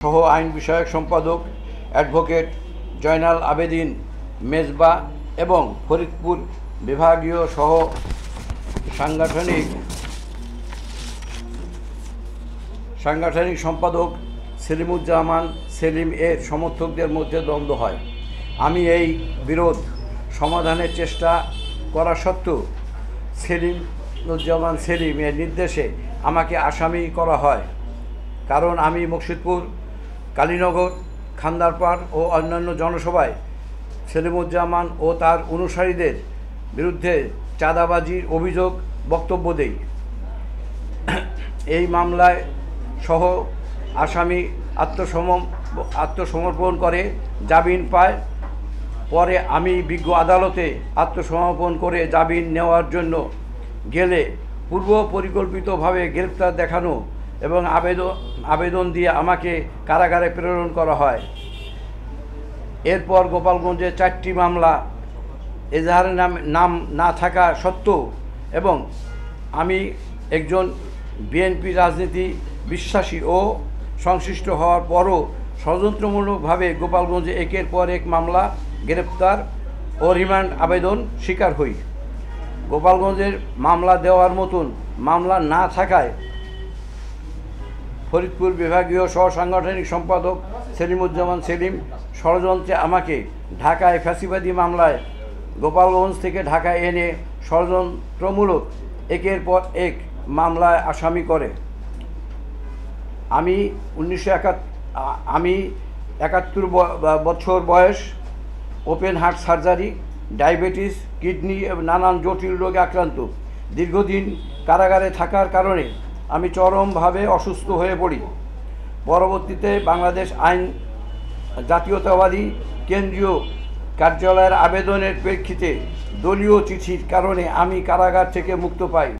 সহ আইন বিষয়ক সম্পাদক অ্যাডভোকেট জয়নাল আবেদিন মেজবা এবং ফরিদপুর বিভাগীয় সহ সাংগঠনিক সম্পাদক সেলিমুজ্জামান সেলিম এর সমর্থকদের মধ্যে দ্বন্দ্ব হয়। আমি এই বিরোধ সমাধানের চেষ্টা করা সত্ত্বেও সেলিমুজ্জামান সেলিম এর নির্দেশে আমাকে আসামি করা হয়, কারণ আমি মুর্শিদপুর, কালীনগর, খান্দারপাড় ও অন্যান্য জনসভায় সেলিমুজ্জামান ও তার অনুসারীদের বিরুদ্ধে চাঁদাবাজির অভিযোগ বক্তব্য দেই। এই মামলায় সহ আসামি আত্মসমর্পণ করে জামিন পায়। পরে আমি বিজ্ঞ আদালতে আত্মসমর্পণ করে জামিন নেওয়ার জন্য গেলে পূর্ব পরিকল্পিতভাবে গ্রেপ্তার দেখানো এবং আবেদন দিয়ে আমাকে কারাগারে প্রেরণ করা হয়। এরপর গোপালগঞ্জে 4টি মামলা এজাহারের নাম না থাকা সত্ত্বেও এবং আমি একজন বিএনপি রাজনীতি বিশ্বাসী ও সংশ্লিষ্ট হওয়ার পরও ষড়যন্ত্রমূলকভাবে গোপালগঞ্জে একের পর এক মামলা, গ্রেপ্তার ও রিমান্ড আবেদন শিকার হই। গোপালগঞ্জের মামলা দেওয়ার মতন মামলা না থাকায় ফরিদপুর বিভাগীয় সহ সাংগঠনিক সম্পাদক সেলিমুজ্জামান সেলিম ষড়যন্ত্রে আমাকে ঢাকায় ফ্যাসিবাদী মামলায় গোপালগঞ্জ থেকে ঢাকায় এনে ষড়যন্ত্রমূলক একের পর এক মামলায় আসামি করে। আমি 71 বছর বয়স, open heart surgery, diabetes, kidney এবং নানান জটিল রোগে আক্রান্ত। দীর্ঘদিন কারাগারে থাকার কারণে আমি চরমভাবে অসুস্থ হয়ে পড়ি। পরবর্তীতে বাংলাদেশ আইন জাতীয়তাবাদী কেন্দ্রীয় কার্যালয়ের আবেদনের প্রেক্ষিতে দলীয় চিঠির কারণে আমি কারাগার থেকে মুক্তি পাই।